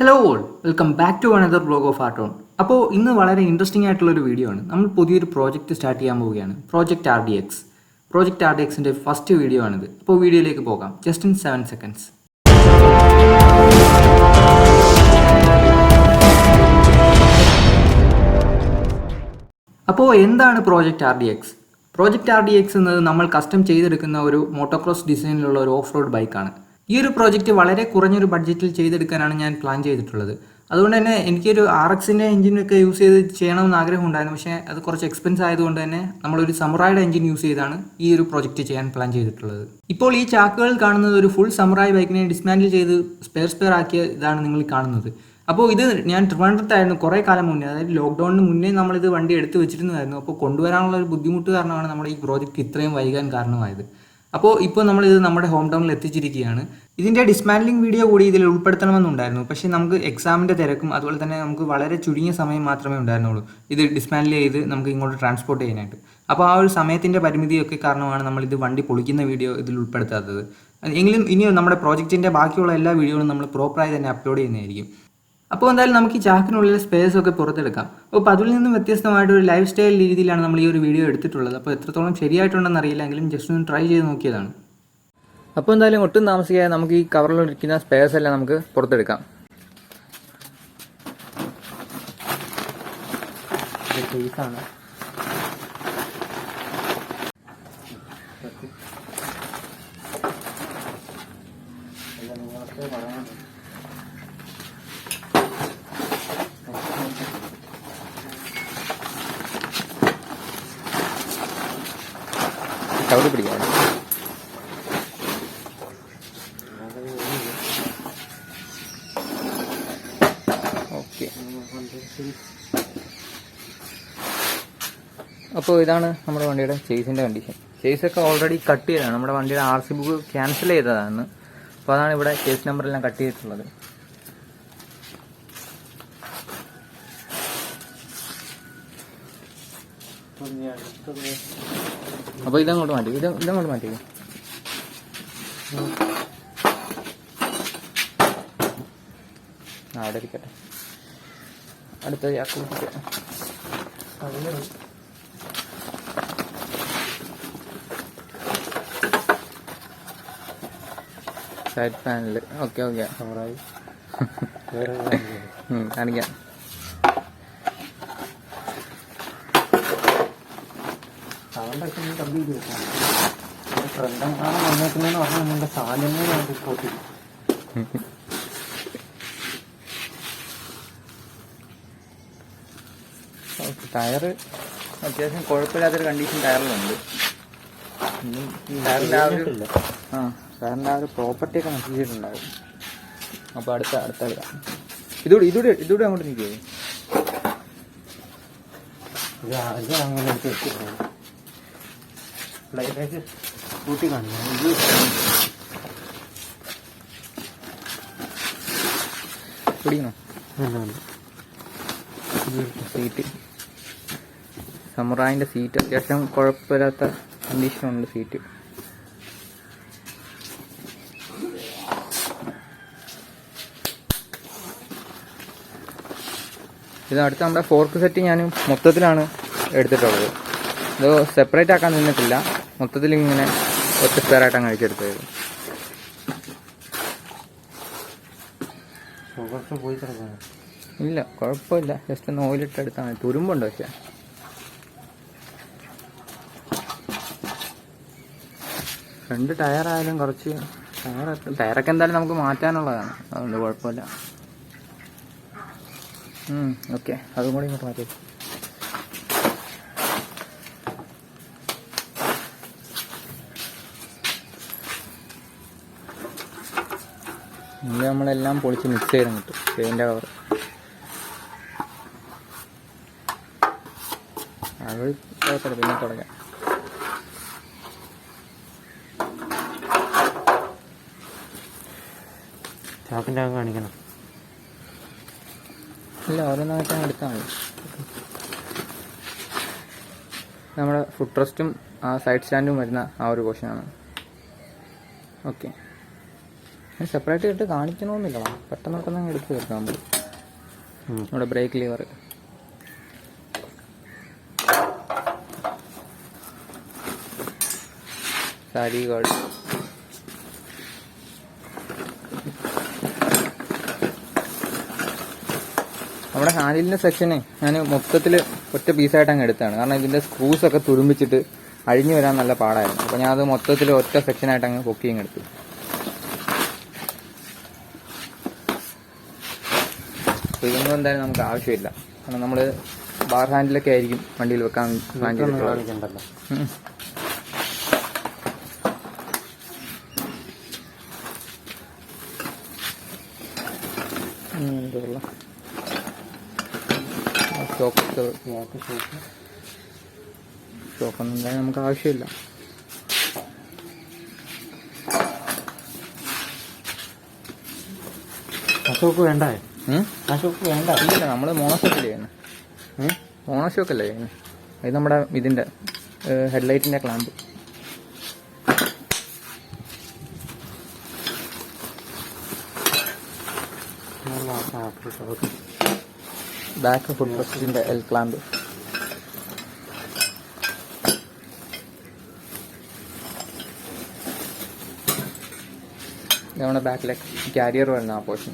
Hello all, welcome back to another blog of Rtrone. അപ്പോൾ ഇന്ന് വളരെ ഇൻട്രസ്റ്റിംഗ് ആയിട്ടുള്ളൊരു വീഡിയോ ആണ്. നമ്മൾ പുതിയൊരു പ്രോജക്റ്റ് സ്റ്റാർട്ട് ചെയ്യാൻ പോവുകയാണ്. Project RDX. പ്രോജക്റ്റ് RDXൻ്റെ ഫസ്റ്റ് വീഡിയോ ആണിത്. അപ്പോൾ വീഡിയോയിലേക്ക് പോകാം. Just in 7 seconds. അപ്പോൾ എന്താണ് പ്രോജക്റ്റ് RDX? പ്രോജക്റ്റ് RDX എന്നത് നമ്മൾ കസ്റ്റം ചെയ്തെടുക്കുന്ന ഒരു മോട്ടോക്രോസ് ഡിസൈനിലുള്ള ഒരു ഓഫ് റോഡ് ബൈക്കാണ്. ഈ ഒരു പ്രോജക്റ്റ് വളരെ കുറഞ്ഞൊരു ബഡ്ജറ്റിൽ ചെയ്തെടുക്കാനാണ് ഞാൻ പ്ലാൻ ചെയ്തിട്ടുള്ളത്. അതുകൊണ്ട് തന്നെ എനിക്കൊരു RXൻ്റെ എഞ്ചിനൊക്കെ യൂസ് ചെയ്ത് ചെയ്യണമെന്ന് ആഗ്രഹമുണ്ടായിരുന്നു. പക്ഷേ അത് കുറച്ച് എക്സ്പെൻസ് ആയതുകൊണ്ട് തന്നെ നമ്മളൊരു സമുറായുടെ എഞ്ചിൻ യൂസ് ചെയ്താണ് ഈ ഒരു പ്രോജക്റ്റ് ചെയ്യാൻ പ്ലാൻ ചെയ്തിട്ടുള്ളത്. ഇപ്പോൾ ഈ ചാക്കുകൾ കാണുന്നത് ഒരു ഫുൾ സമുറായി ബൈക്കിനെ ഡിസ്മാൻഡിൽ ചെയ്ത് സ്പെയർ ആക്കിയ ഇതാണ് നിങ്ങൾ കാണുന്നത്. അപ്പോൾ ഇത് ഞാൻ ട്രിവാൻഡ്രത്തായിരുന്നു കുറേ കാലം മുന്നേ, അതായത് ലോക്ക്ഡൗണിന് മുന്നേ നമ്മളിത് വണ്ടി എടുത്ത് വെച്ചിരുന്നതായിരുന്നു. അപ്പോൾ കൊണ്ടുവരാനുള്ള ഒരു ബുദ്ധിമുട്ട് കാരണമാണ് നമ്മുടെ ഈ പ്രോജക്റ്റ് ഇത്രയും വൈകാൻ കാരണമായത്. അപ്പോൾ ഇപ്പോൾ നമ്മളിത് നമ്മുടെ ഹോം ടൗണിൽ എത്തിച്ചിരിക്കുകയാണ്. ഇതിൻ്റെ ഡിസ്മാൻഡ്ലിംഗ് വീഡിയോ കൂടി ഇതിൽ ഉൾപ്പെടുത്തണമെന്നുണ്ടായിരുന്നു. പക്ഷേ നമുക്ക് എക്സാമിൻ്റെ തിരക്കും അതുപോലെ തന്നെ നമുക്ക് വളരെ ചുരുങ്ങിയ സമയം മാത്രമേ ഉണ്ടായിരുന്നുള്ളൂ ഇത് ഡിസ്മാൻഡിൽ ചെയ്ത് നമുക്ക് ഇങ്ങോട്ട് ട്രാൻസ്പോർട്ട് ചെയ്യാനായിട്ട്. അപ്പോൾ ആ ഒരു സമയത്തിൻ്റെ പരിമിതിയൊക്കെ കാരണമാണ് നമ്മളിത് വണ്ടി പൊളിക്കുന്ന വീഡിയോ ഇതിൽ ഉൾപ്പെടുത്താത്തത്. എങ്കിലും ഇനിയും നമ്മുടെ പ്രോജക്റ്റിൻ്റെ ബാക്കിയുള്ള എല്ലാ വീഡിയോകളും നമ്മൾ പ്രോപ്പറായി തന്നെ അപ്ലോഡ് ചെയ്യുന്നതായിരിക്കും. അപ്പോൾ എന്തായാലും നമുക്ക് ഈ ചാക്കിനുള്ളിൽ സ്പേസ് ഒക്കെ പുറത്തെടുക്കാം. അപ്പോൾ അതിൽ നിന്നും വ്യത്യസ്തമായിട്ട് ഒരു ലൈഫ് സ്റ്റൈൽ രീതിയിലാണ് നമ്മൾ ഈ ഒരു വീഡിയോ എടുത്തിട്ടുള്ളത്. അപ്പോൾ എത്രത്തോളം ശരിയായിട്ടുണ്ടെന്ന് അറിയില്ലെങ്കിലും ജസ്റ്റ് ഒന്ന് ട്രൈ ചെയ്ത് നോക്കിയതാണ്. അപ്പോൾ എന്തായാലും ഒട്ടും താമസിക്കാതെ നമുക്ക് ഈ കവറിലിരിക്കുന്ന സ്പേസ് എല്ലാം നമുക്ക് പുറത്തെടുക്കാം. കേസാണ് കവറ് പിടിക്കാൻ. ഓക്കെ, അപ്പോൾ ഇതാണ് നമ്മുടെ വണ്ടിയുടെ ചേസിൻ്റെ കണ്ടീഷൻ. ചേസൊക്കെ ഓൾറെഡി കട്ട് ചെയ്തതാണ്. നമ്മുടെ വണ്ടിയുടെ RC ബുക്ക് ക്യാൻസൽ ചെയ്തതാണ്. അപ്പോൾ അതാണ് ഇവിടെ ചേസ് നമ്പറെല്ലാം കട്ട് ചെയ്തിട്ടുള്ളത്. അപ്പോൾ ഇതങ്ങോട്ട് മാറ്റി, ഇതങ്ങോട്ട് മാറ്റി. അവിടെ ഇരിക്കട്ടെ. അടുത്ത ചാക്ക് സൈഡ് പാനൽ. ഓക്കെ കാണിക്കാം. ടയറ് അത്യാവശ്യം കുഴപ്പമില്ലാത്തൊരു കണ്ടീഷൻ ടയറിലുണ്ട്. ടയറിൻ്റെ ടയറിൻ്റെ ആ ഒരു പ്രോപ്പർട്ടിയൊക്കെ നശിച്ചിട്ടുണ്ടാവും. അപ്പോൾ അടുത്ത ഇതൂടെ അങ്ങോട്ട് നിൽക്കുമോ? അങ്ങനെ കൂട്ടി കാണിക്കാം. പിടിക്കണോ? സീറ്റ്, സമുറായിൻ്റെ സീറ്റ് അത്യാവശ്യം കുഴപ്പമില്ലാത്ത കണ്ടീഷനുണ്ട് സീറ്റ്. ഇത് അടുത്ത നമ്മുടെ ഫോർക്ക് സെറ്റ് ഞാൻ മൊത്തത്തിലാണ് എടുത്തിട്ടുള്ളത്. ഇത് സെപ്പറേറ്റ് ആക്കാൻ നിന്നിട്ടില്ല, മൊത്തത്തിൽ ഇങ്ങനെ ഒറ്റ സ്പെയറായിട്ടാണ് കഴിച്ചെടുത്തത്. ഇല്ല, കുഴപ്പമില്ല, ജസ്റ്റ് ഒന്ന് ഓയിലിട്ട് എടുത്താണ്. തുരുമ്പുണ്ട് പക്ഷേ. രണ്ട് ടയറായാലും കുറച്ച് ടയറൊക്കെ എന്തായാലും നമുക്ക് മാറ്റാനുള്ളതാണ്, അതുകൊണ്ട് കുഴപ്പമില്ല. ഓക്കെ, അതും കൂടി ഇങ്ങോട്ട് മാറ്റി. ഇനി നമ്മളെല്ലാം പൊളിച്ച് മിക്സ് ചെയ്ത് കിട്ടും. പെയിൻ്റെ കവർ അത് കുഴപ്പമില്ല, പിന്നെ തുടങ്ങാം. ചാക്കിൻ്റെ അകം കാണിക്കണം. ഇല്ല, ഓരോന്നായിട്ട് എടുത്താൽ മതി. നമ്മുടെ ഫുഡ് റെസ്റ്റും ആ സൈഡ് സ്റ്റാൻഡും വരുന്ന ആ ഒരു പോർഷനാണ്. ഓക്കെ. സെപ്പറേറ്റ് ഇട്ട് കാണിക്കണമെന്നില്ല, പെട്ടെന്ന് എടുത്ത് തീർക്കാം നമ്മൾ. നമ്മുടെ ബ്രേക്ക് ലിവർ, സാരി ഗാർഡ്, നമ്മുടെ ഹാൻഡിലിൻ്റെ സെക്ഷന് ഞാൻ മൊത്തത്തിൽ ഒറ്റ പീസായിട്ട് അങ്ങ് എടുത്താണ്. കാരണം ഇതിൻ്റെ സ്ക്രൂസൊക്കെ തുരുമ്പിച്ചിട്ട് അഴിഞ്ഞു വരാൻ നല്ല പാടായിരുന്നു. അപ്പോൾ ഞാൻ അത് മൊത്തത്തിൽ ഒറ്റ സെക്ഷനായിട്ട് അങ്ങ് പൊക്കിയും എടുത്തു. അപ്പോൾ ഇതൊന്നും എന്തായാലും നമുക്ക് ആവശ്യമില്ല. കാരണം നമ്മൾ ബാർ ഹാൻഡിലൊക്കെ ആയിരിക്കും വണ്ടിയിൽ വെക്കാൻ പ്ലാൻ ചെയ്തിട്ടുള്ളത്. ഷോക്കൊന്നും എന്തായാലും നമുക്ക് ആവശ്യമില്ല. അശോക്ക് വേണ്ട. ഇല്ല, നമ്മൾ മോണോഷോക്കല്ലേ ചെയ്യുന്നത്. മോണോഷോക്കല്ലേ ചെയ്യുന്നത്. ഇത് നമ്മുടെ ഇതിൻ്റെ ഹെഡ്ലൈറ്റിൻ്റെ ക്ലാമ്പ്. ബാക്ക് ഫുഡ് റെസ്റ്റിൻ്റെ എൽ ക്ലാമ്പ്. നമ്മുടെ ബാക്കിലെ ക്യാരിയർ വരുന്ന ആ പോർഷൻ.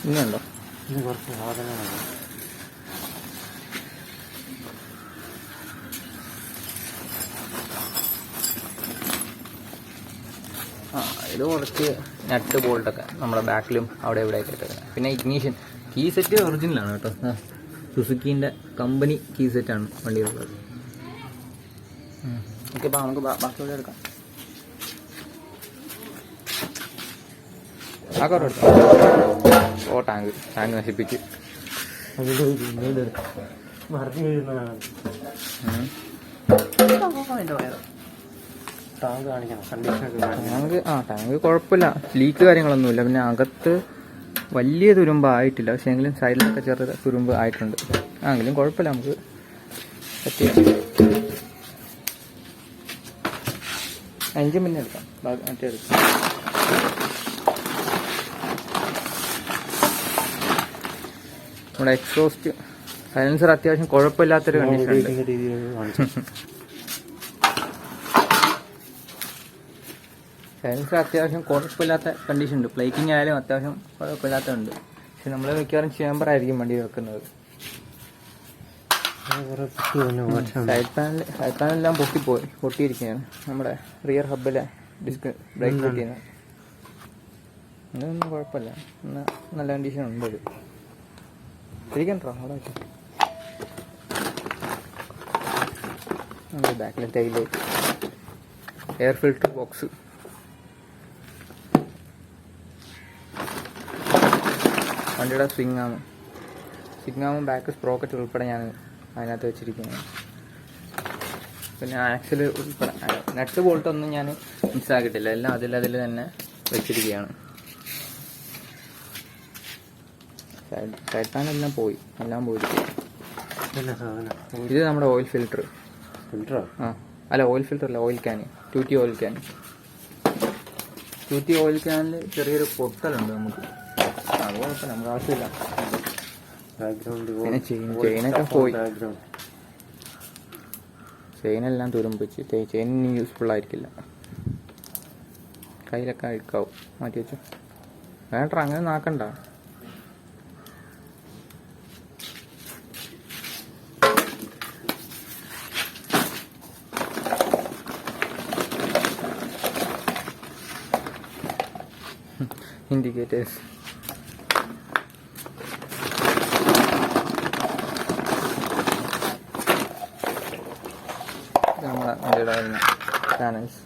ഇനിയുണ്ടോ? ഇനി കുറച്ച് സാധനങ്ങളാണ്. ഇത് കുറച്ച് നട്ട് ബോൾട്ടൊക്കെ നമ്മുടെ ബാക്കിലും അവിടെ ഇവിടെ ആയിട്ട്. പിന്നെ ഇഗ്നീഷൻ കീ സെറ്റ് ഒറിജിനലാണ് കേട്ടോ. സുസുക്കീൻ്റെ കമ്പനി കീ സെറ്റാണ് വണ്ടിയിലുള്ളത്. ഓക്കെ, അപ്പോൾ നമുക്ക് ബാക്കിയോടെ എടുക്കാം. ആക്കോട്ടെ എടുക്കാം. ഓ ടാങ്ക് നശിപ്പിച്ച് ടാങ്ക് കുഴപ്പമില്ല, ലീക്ക് കാര്യങ്ങളൊന്നുമില്ല. പിന്നെ അകത്ത് വലിയ തുരുമ്പായിട്ടില്ല, പക്ഷേ എങ്കിലും സൈഡിലൊക്കെ ചെറിയ തുരുമ്പ് ആയിട്ടുണ്ട്. എങ്കിലും കുഴപ്പമില്ല, നമുക്ക് പറ്റിയ. എഞ്ചിൻ പിന്നെ എടുക്കാം, മറ്റേ എടുക്കാം. നമ്മുടെ എക്സോസ്റ്റ് സൈലൻസർ അത്യാവശ്യം കുഴപ്പമില്ലാത്തൊരു കണ്ടീഷനുണ്ട്. സൈലൻസർ അത്യാവശ്യം കുഴപ്പമില്ലാത്ത കണ്ടീഷൻ ഉണ്ട്. പ്ലേറ്റിംഗ് ആയാലും അത്യാവശ്യം കുഴപ്പമില്ലാത്തതുണ്ട്. പക്ഷെ നമ്മൾ മിക്കവാറും ചേമ്പറായിരിക്കും വണ്ടി വെക്കുന്നത്. സൈഡ് പാനലെല്ലാം പൊട്ടിയിരിക്കുകയാണ്. നമ്മുടെ റിയർ ഹബിലെ ഡിസ്ക് ബ്രേക്ക് പൊട്ടിയാണ്. അതൊന്നും കുഴപ്പമില്ല, നല്ല കണ്ടീഷൻ ഉണ്ട്. അത് ഇരിക്കണ്ടോ അവിടെ വെച്ചു. ബാക്കിലെ ടൈലൈറ്റ്, എയർ ഫിൽറ്റർ ബോക്സ്, വണ്ടിയുടെ സ്വിങ്ങാമും ബാക്ക് സ്പ്രോക്കറ്റ് ഉൾപ്പെടെ ഞാൻ അതിനകത്ത് വെച്ചിരിക്കുന്നത്. പിന്നെ ആക്സിൽ ഉൾപ്പെടെ നട്ട് ബോൾട്ടൊന്നും ഞാൻ മിസ്സാക്കിയിട്ടില്ല, എല്ലാം അതിൽ തന്നെ വെച്ചിരിക്കുകയാണ്. സൈഡ് പാനെല്ലാം എല്ലാം പോയിരിക്കും. ഇത് നമ്മുടെ ഓയിൽ ഫിൽറ്റർ. അല്ല, ഓയിൽ ഫിൽറ്റർ അല്ല, oil can, 2T oil can. 2T oil ക്യാനിൽ ചെറിയൊരു പൊട്ടലുണ്ട് നമുക്ക്. അത് കുഴപ്പമില്ല, നമുക്ക് ആവശ്യമില്ല. പിന്നെ ചെയിനൊക്കെ പോയി, ചെയിനെല്ലാം തുരുമ്പിച്ച്. ചെയിൻ ഇനി യൂസ്ഫുൾ ആയിരിക്കില്ല, കയ്യിലൊക്കെ അഴുക്കാവും. മാറ്റി വെച്ചു. വേണ്ട, അങ്ങനെ നാക്കണ്ട. ഇൻഡിക്കേറ്റേഴ്സ്, നമ്മുടെ വണ്ടിയുടെ വരുന്ന ചാനൽസ്.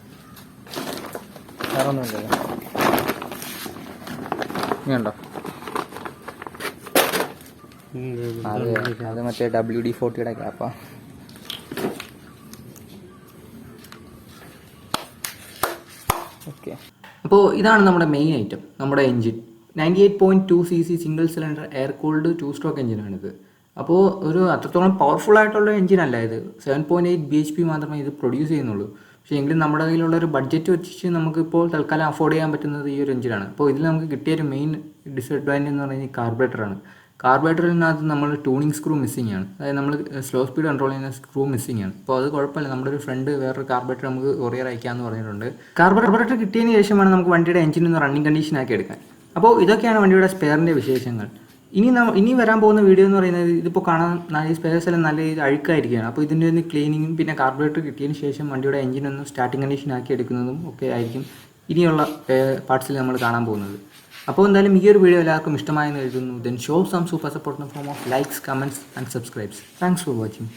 വേറെ ഒന്നുമില്ലല്ലോ. ഇനിയുണ്ടോ? അത് മറ്റേ WD-40 ക്യാപ്പാ. ഓക്കെ, അപ്പോൾ ഇതാണ് നമ്മുടെ മെയിൻ ഐറ്റം, നമ്മുടെ engine. 98.2cc single cylinder air cooled 2 stroke എഞ്ചിനാണിത്. അപ്പോൾ ഒരു അത്രത്തോളം പവർഫുൾ ആയിട്ടുള്ള എഞ്ചിൻ അല്ല ഇത്. 7.8 BHP മാത്രമേ ഇത് പ്രൊഡ്യൂസ് ചെയ്യുന്നുള്ളൂ. പക്ഷേ എങ്കിലും നമ്മുടെ കയ്യിലുള്ള ഒരു ബഡ്ജറ്റ് വെച്ച് നമുക്കിപ്പോൾ തൽക്കാലം അഫോർഡ് ചെയ്യാൻ പറ്റുന്നത് ഈ ഒരു എഞ്ചിനാണ്. അപ്പോൾ ഇതിൽ നമുക്ക് കിട്ടിയൊരു മെയിൻ ഡിസഡ്വാൻറ്റേജ് എന്ന് പറയുന്നത് കാർബറേറ്ററാണ്. കാർബറേറ്ററിനകത്ത് നമ്മൾ ട്യൂണിങ് സ്ക്രൂ മിസ്സിംഗ് ആണ്. അതായത് നമ്മൾ സ്ലോ സ്പീഡ് കൺട്രോൾ ചെയ്യുന്ന സ്ക്രൂ മിസ്സിംഗ് ആണ്. അപ്പോൾ അത് കുഴപ്പമില്ല, നമ്മുടെ ഒരു ഫ്രണ്ട് വേറൊരു കാർബറേറ്റർ നമുക്ക് കൊറിയർ അയക്കാമെന്ന് പറഞ്ഞിട്ടുണ്ട്. കാർബറേറ്റർ കിട്ടിയതിന് ശേഷമാണ് നമുക്ക് വണ്ടിയുടെ എഞ്ചിൻ ഒന്ന് റണ്ണിങ് കണ്ടീഷനാക്കി എടുക്കാൻ. അപ്പോൾ ഇതൊക്കെയാണ് വണ്ടിയുടെ സ്പെയറിൻ്റെ വിശേഷങ്ങൾ. ഇനി വരാൻ പോകുന്ന വീഡിയോ എന്ന് പറയുന്നത്, ഇതിപ്പോൾ കാണാൻ ഈ സ്പെയർസ് എല്ലാം നല്ല രീതിയിൽ അഴുക്കായിരിക്കുകയാണ്. അപ്പോൾ ഇതിൻ്റെ ഒന്ന് ക്ലീനിങ്ങും പിന്നെ കാർബറേറ്റർ കിട്ടിയതിന് ശേഷം വണ്ടിയുടെ എഞ്ചിനൊന്ന് സ്റ്റാർട്ടിങ് കണ്ടീഷൻ ആക്കി എടുക്കുന്നതും ഒക്കെ ആയിരിക്കും ഇനിയുള്ള പാർട്സിൽ നമ്മൾ കാണാൻ പോകുന്നത്. അപ്പോൾ എന്തായാലും ഈ ഒരു വീഡിയോ എല്ലാവർക്കും ഇഷ്ടമായെന്ന് എഴുതുന്നു. Then show some super support in the form of likes, comments and subscribes. Thanks for watching.